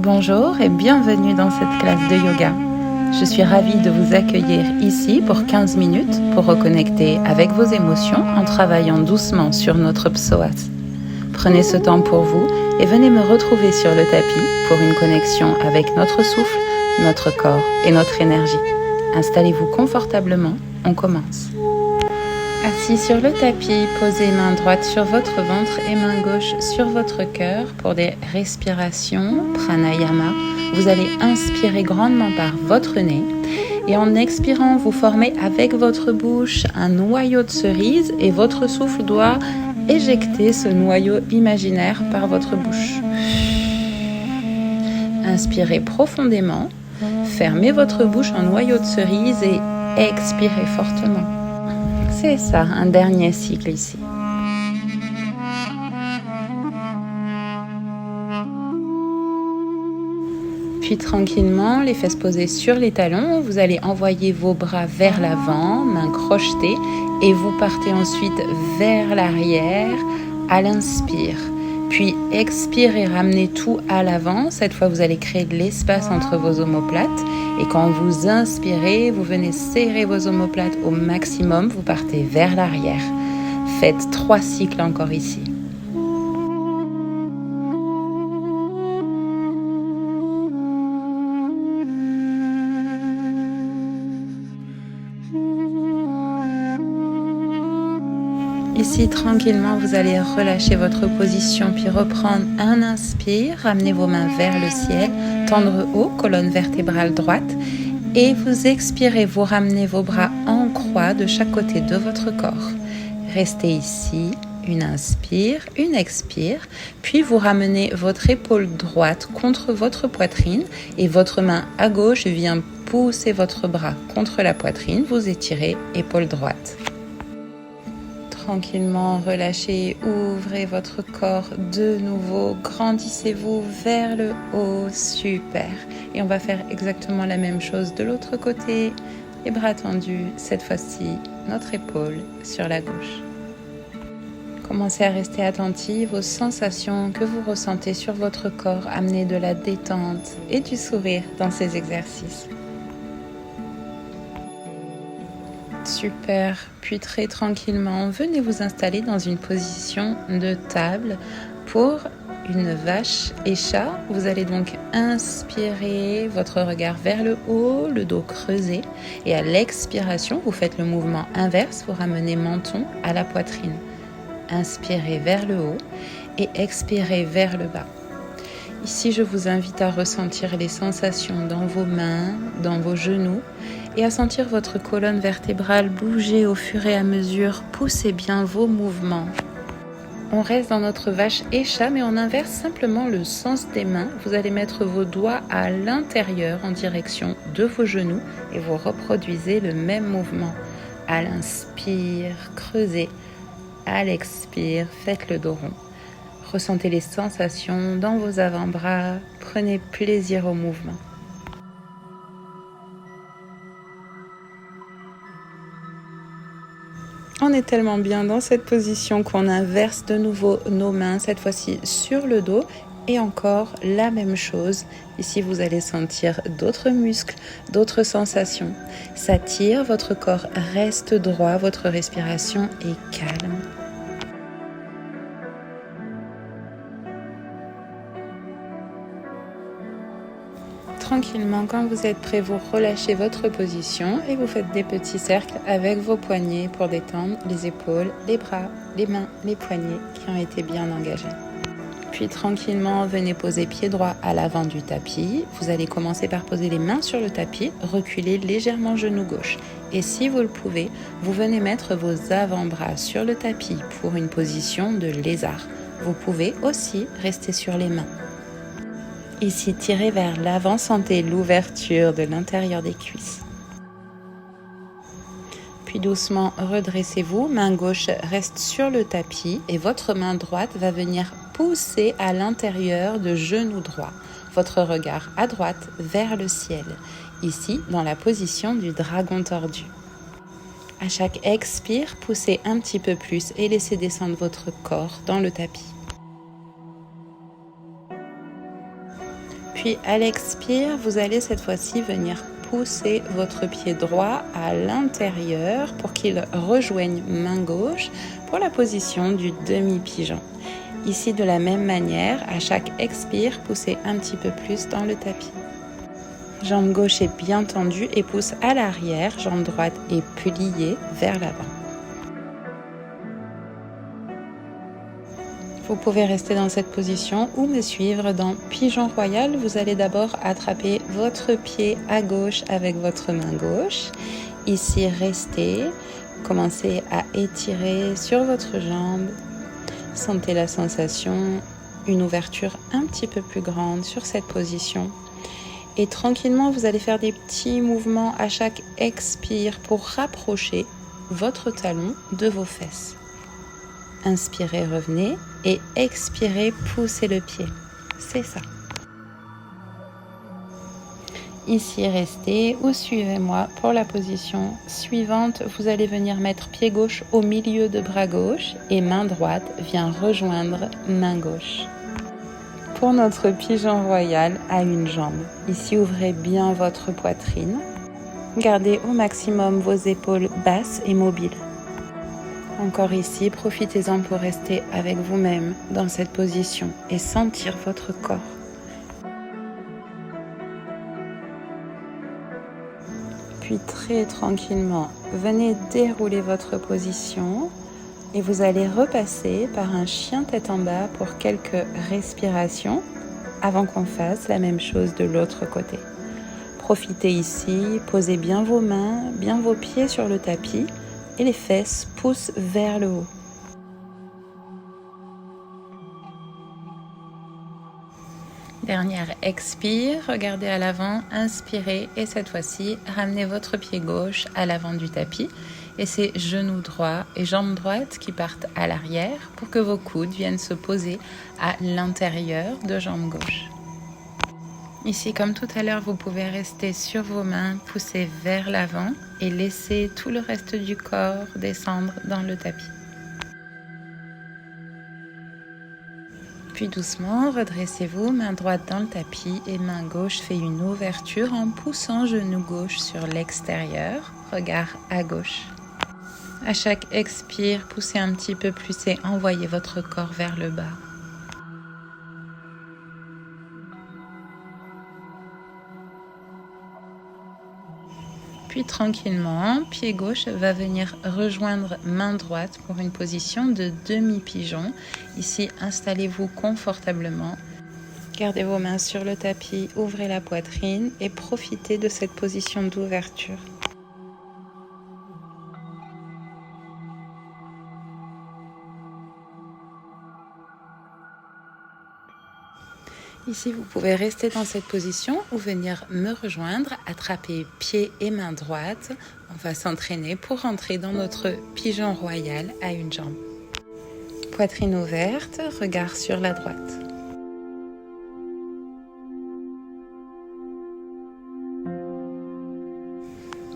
Bonjour et bienvenue dans cette classe de yoga. Je suis ravie de vous accueillir ici pour 15 minutes pour reconnecter avec vos émotions en travaillant doucement sur notre psoas. Prenez ce temps pour vous et venez me retrouver sur le tapis pour une connexion avec notre souffle, notre corps et notre énergie. Installez-vous confortablement, on commence. Assis sur le tapis, posez main droite sur votre ventre et main gauche sur votre cœur pour des respirations pranayama. Vous allez inspirer grandement par votre nez et en expirant, vous formez avec votre bouche un noyau de cerise et votre souffle doit éjecter ce noyau imaginaire par votre bouche. Inspirez profondément, fermez votre bouche en noyau de cerise et expirez fortement. C'est ça, un dernier cycle ici. Puis tranquillement, les fesses posées sur les talons, vous allez envoyer vos bras vers l'avant, mains crochetées, et vous partez ensuite vers l'arrière à l'inspire. Puis expirez, ramenez tout à l'avant. Cette fois, vous allez créer de l'espace entre vos omoplates. Et quand vous inspirez, vous venez serrer vos omoplates au maximum. Vous partez vers l'arrière. Faites 3 cycles encore ici. Ici, tranquillement, vous allez relâcher votre position, puis reprendre un inspire, ramenez vos mains vers le ciel, tendre haut, colonne vertébrale droite, et vous expirez, vous ramenez vos bras en croix de chaque côté de votre corps. Restez ici, une inspire, une expire, puis vous ramenez votre épaule droite contre votre poitrine, et votre main à gauche vient pousser votre bras contre la poitrine, vous étirez, épaule droite. Tranquillement, relâchez, ouvrez votre corps de nouveau, grandissez-vous vers le haut, super. Et on va faire exactement la même chose de l'autre côté, les bras tendus, cette fois-ci, notre épaule sur la gauche. Commencez à rester attentive aux sensations que vous ressentez sur votre corps, amenez de la détente et du sourire dans ces exercices. Super, puis très tranquillement, venez vous installer dans une position de table pour une vache et chat. Vous allez donc inspirer votre regard vers le haut, le dos creusé, et à l'expiration, vous faites le mouvement inverse, vous ramenez menton à la poitrine. Inspirez vers le haut et expirez vers le bas. Ici, je vous invite à ressentir les sensations dans vos mains, dans vos genoux, et à sentir votre colonne vertébrale bouger au fur et à mesure. Poussez bien vos mouvements. On reste dans notre vache et chat, mais on inverse simplement le sens des mains. Vous allez mettre vos doigts à l'intérieur en direction de vos genoux et vous reproduisez le même mouvement. À l'inspire, creusez. À l'expire, faites le dos rond. Ressentez les sensations dans vos avant-bras. Prenez plaisir au mouvement. On est tellement bien dans cette position qu'on inverse de nouveau nos mains, cette fois-ci sur le dos. Et encore la même chose. Ici, vous allez sentir d'autres muscles, d'autres sensations. Ça tire, votre corps reste droit, votre respiration est calme. Tranquillement, quand vous êtes prêt, vous relâchez votre position et vous faites des petits cercles avec vos poignets pour détendre les épaules, les bras, les mains, les poignets qui ont été bien engagés. Puis tranquillement, venez poser pied droit à l'avant du tapis. Vous allez commencer par poser les mains sur le tapis, reculer légèrement genou gauche. Et si vous le pouvez, vous venez mettre vos avant-bras sur le tapis pour une position de lézard. Vous pouvez aussi rester sur les mains. Ici, tirez vers l'avant, sentez l'ouverture de l'intérieur des cuisses. Puis doucement, redressez-vous, main gauche reste sur le tapis et votre main droite va venir pousser à l'intérieur de genou droit. Votre regard à droite vers le ciel, ici dans la position du dragon tordu. À chaque expire, poussez un petit peu plus et laissez descendre votre corps dans le tapis. Puis à l'expire, vous allez cette fois-ci venir pousser votre pied droit à l'intérieur pour qu'il rejoigne main gauche pour la position du demi-pigeon. Ici, de la même manière, à chaque expire, poussez un petit peu plus dans le tapis. Jambe gauche est bien tendue et pousse à l'arrière, jambe droite est pliée vers l'avant. Vous pouvez rester dans cette position ou me suivre dans Pigeon Royal. Vous allez d'abord attraper votre pied à gauche avec votre main gauche. Ici, restez. Commencez à étirer sur votre jambe. Sentez la sensation, une ouverture un petit peu plus grande sur cette position. Et tranquillement, vous allez faire des petits mouvements à chaque expire pour rapprocher votre talon de vos fesses. Inspirez, revenez et expirez, poussez le pied. C'est ça. Ici, restez ou suivez-moi pour la position suivante. Vous allez venir mettre pied gauche au milieu de bras gauche et main droite vient rejoindre main gauche. Pour notre pigeon royal à une jambe, ici, ouvrez bien votre poitrine. Gardez au maximum vos épaules basses et mobiles. Encore ici, profitez-en pour rester avec vous-même dans cette position et sentir votre corps. Puis très tranquillement, venez dérouler votre position et vous allez repasser par un chien tête en bas pour quelques respirations avant qu'on fasse la même chose de l'autre côté. Profitez ici, posez bien vos mains, bien vos pieds sur le tapis et les fesses poussent vers le haut. Dernière expire, regardez à l'avant, inspirez et cette fois-ci, ramenez votre pied gauche à l'avant du tapis et c'est genoux droits et jambes droites qui partent à l'arrière pour que vos coudes viennent se poser à l'intérieur de jambe gauche. Ici, comme tout à l'heure, vous pouvez rester sur vos mains, pousser vers l'avant et laisser tout le reste du corps descendre dans le tapis. Puis doucement, redressez-vous, main droite dans le tapis et main gauche fait une ouverture en poussant genou gauche sur l'extérieur, regard à gauche. À chaque expire, poussez un petit peu plus et envoyez votre corps vers le bas. Puis tranquillement, pied gauche va venir rejoindre main droite pour une position de demi-pigeon. Ici, installez-vous confortablement. Gardez vos mains sur le tapis, ouvrez la poitrine et profitez de cette position d'ouverture. Ici, vous pouvez rester dans cette position ou venir me rejoindre, attraper pied et main droite. On va s'entraîner pour rentrer dans notre pigeon royal à une jambe. Poitrine ouverte, regard sur la droite.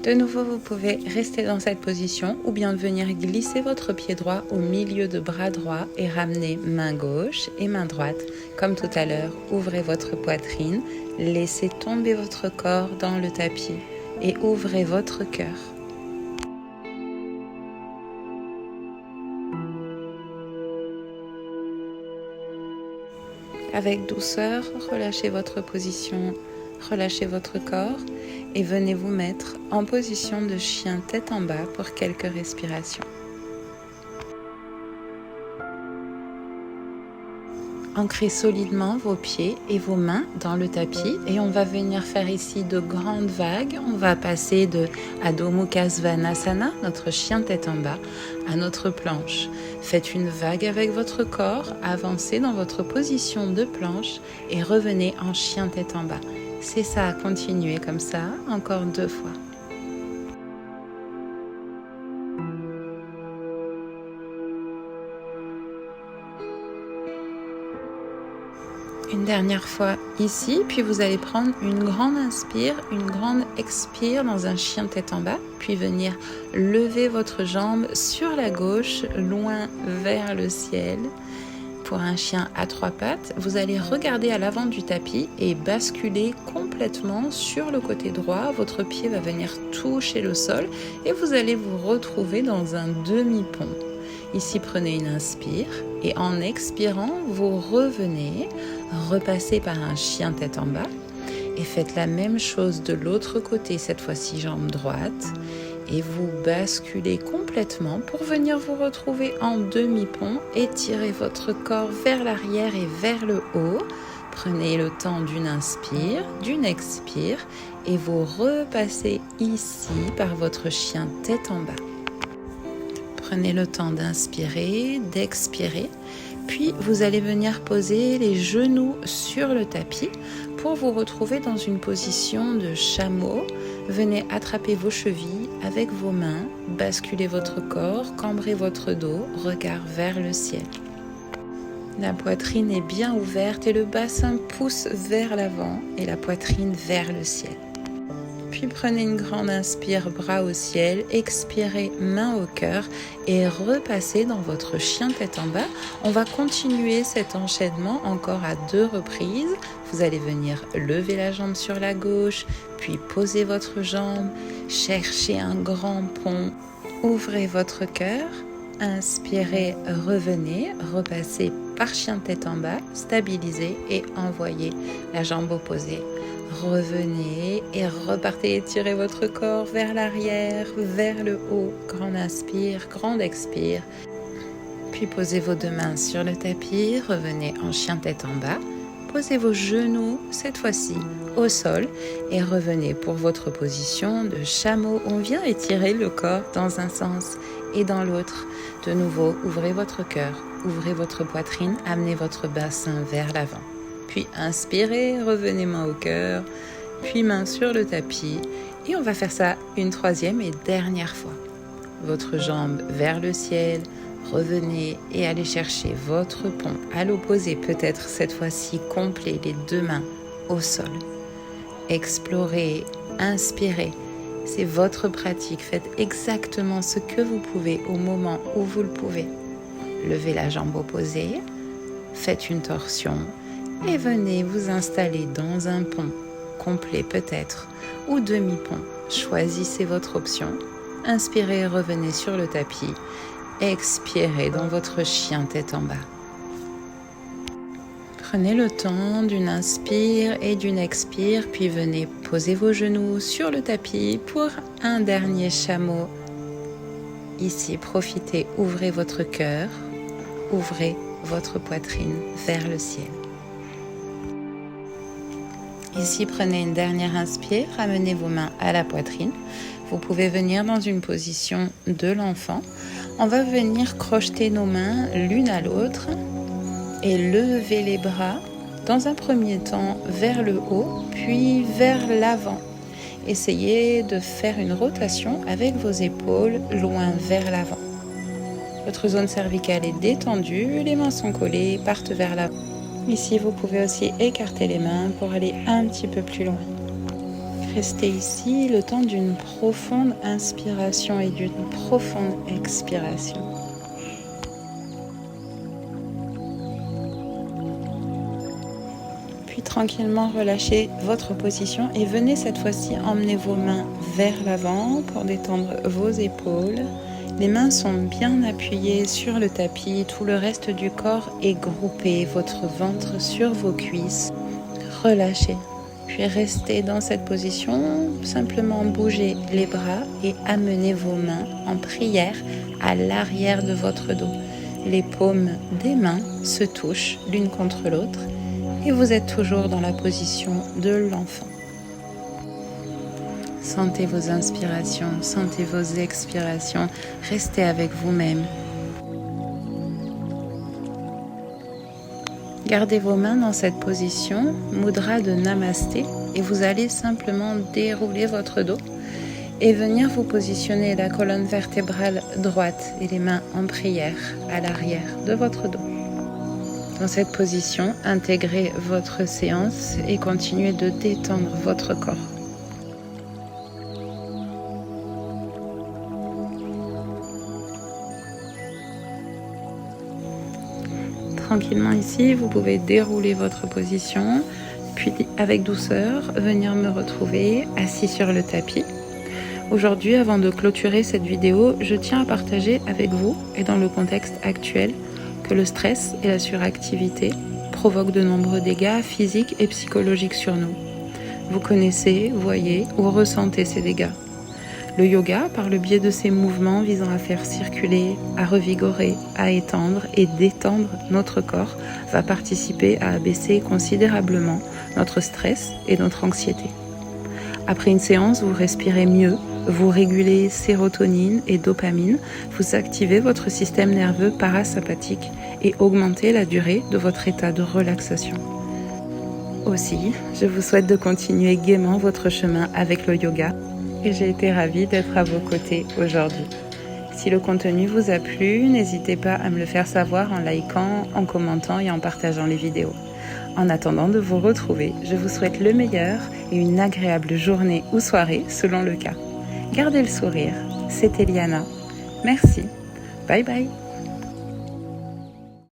De nouveau, vous pouvez rester dans cette position ou bien venir glisser votre pied droit au milieu de bras droit et ramener main gauche et main droite. Comme tout à l'heure, ouvrez votre poitrine, laissez tomber votre corps dans le tapis et ouvrez votre cœur. Avec douceur, relâchez votre position, relâchez votre corps et venez vous mettre en position de chien tête en bas pour quelques respirations. Ancrez solidement vos pieds et vos mains dans le tapis et on va venir faire ici de grandes vagues. On va passer de Adho Mukha Svanasana, notre chien tête en bas, à notre planche. Faites une vague avec votre corps, avancez dans votre position de planche et revenez en chien tête en bas. C'est ça, continuez comme ça, encore 2 fois. Une dernière fois ici, puis vous allez prendre une grande inspire, une grande expire dans un chien tête en bas, puis venir lever votre jambe sur la gauche, loin vers le ciel, pour un chien à 3 pattes, vous allez regarder à l'avant du tapis et basculer complètement sur le côté droit. Votre pied va venir toucher le sol et vous allez vous retrouver dans un demi-pont. Ici, prenez une inspire et en expirant, vous revenez, repassez par un chien tête en bas et faites la même chose de l'autre côté, cette fois-ci jambe droite. Et vous basculez complètement pour venir vous retrouver en demi-pont. Étirez votre corps vers l'arrière et vers le haut. Prenez le temps d'une inspire, d'une expire et vous repassez ici par votre chien tête en bas. Prenez le temps d'inspirer, d'expirer, puis vous allez venir poser les genoux sur le tapis pour vous retrouver dans une position de chameau. Venez attraper vos chevilles avec vos mains, basculez votre corps, cambrez votre dos, regard vers le ciel. La poitrine est bien ouverte et le bassin pousse vers l'avant et la poitrine vers le ciel. Puis prenez une grande inspire, bras au ciel, expirez, main au cœur et repassez dans votre chien tête en bas. On va continuer cet enchaînement encore à 2 reprises. Vous allez venir lever la jambe sur la gauche, puis posez votre jambe, cherchez un grand pont, ouvrez votre cœur, inspirez, revenez, repassez par chien tête en bas, stabilisez et envoyez la jambe opposée. Revenez et repartez, étirez votre corps vers l'arrière, vers le haut. Grande inspire, grande expire. Puis posez vos 2 mains sur le tapis, revenez en chien tête en bas. Posez vos genoux, cette fois-ci, au sol et revenez pour votre position de chameau. On vient étirer le corps dans un sens et dans l'autre. De nouveau, ouvrez votre cœur, ouvrez votre poitrine, amenez votre bassin vers l'avant. Puis inspirez, revenez main au cœur, puis main sur le tapis. Et on va faire ça une 3e et dernière fois. Votre jambe vers le ciel, revenez et allez chercher votre pont à l'opposé, peut-être cette fois-ci complet, les 2 mains au sol. Explorez, inspirez, c'est votre pratique, faites exactement ce que vous pouvez au moment où vous le pouvez. Levez la jambe opposée, faites une torsion et venez vous installer dans un pont complet peut-être ou demi-pont. Choisissez votre option. Inspirez, revenez sur le tapis. Expirez dans votre chien tête en bas. Prenez le temps d'une inspire et d'une expire, puis venez poser vos genoux sur le tapis pour un dernier chameau. Ici, profitez, ouvrez votre cœur, ouvrez votre poitrine vers le ciel. Ici, prenez une dernière inspire, ramenez vos mains à la poitrine. Vous pouvez venir dans une position de l'enfant. On va venir crocheter nos mains l'une à l'autre et lever les bras dans un premier temps vers le haut, puis vers l'avant. Essayez de faire une rotation avec vos épaules loin vers l'avant. Votre zone cervicale est détendue, les mains sont collées, partent vers l'avant. Ici, vous pouvez aussi écarter les mains pour aller un petit peu plus loin. Restez ici le temps d'une profonde inspiration et d'une profonde expiration. Puis tranquillement relâchez votre position et venez cette fois-ci emmener vos mains vers l'avant pour détendre vos épaules. Les mains sont bien appuyées sur le tapis, tout le reste du corps est groupé, votre ventre sur vos cuisses. Relâchez, puis restez dans cette position, simplement bougez les bras et amenez vos mains en prière à l'arrière de votre dos. Les paumes des mains se touchent l'une contre l'autre et vous êtes toujours dans la position de l'enfant. Sentez vos inspirations, sentez vos expirations, restez avec vous-même. Gardez vos mains dans cette position, mudra de Namasté, et vous allez simplement dérouler votre dos et venir vous positionner la colonne vertébrale droite et les mains en prière à l'arrière de votre dos. Dans cette position, intégrez votre séance et continuez de détendre votre corps. tranquillement ici, vous pouvez dérouler votre position, puis avec douceur, venir me retrouver assis sur le tapis. Aujourd'hui, avant de clôturer cette vidéo, je tiens à partager avec vous, et dans le contexte actuel, que le stress et la suractivité provoquent de nombreux dégâts physiques et psychologiques sur nous. Vous connaissez, voyez ou ressentez ces dégâts. Le yoga, par le biais de ses mouvements visant à faire circuler, à revigorer, à étendre et détendre notre corps, va participer à abaisser considérablement notre stress et notre anxiété. Après une séance, vous respirez mieux, vous régulez sérotonine et dopamine, vous activez votre système nerveux parasympathique et augmentez la durée de votre état de relaxation. Aussi, je vous souhaite de continuer gaiement votre chemin avec le yoga et j'ai été ravie d'être à vos côtés aujourd'hui. Si le contenu vous a plu, n'hésitez pas à me le faire savoir en likant, en commentant et en partageant les vidéos. En attendant de vous retrouver, je vous souhaite le meilleur et une agréable journée ou soirée selon le cas. Gardez le sourire. C'était Liana. Merci. Bye bye.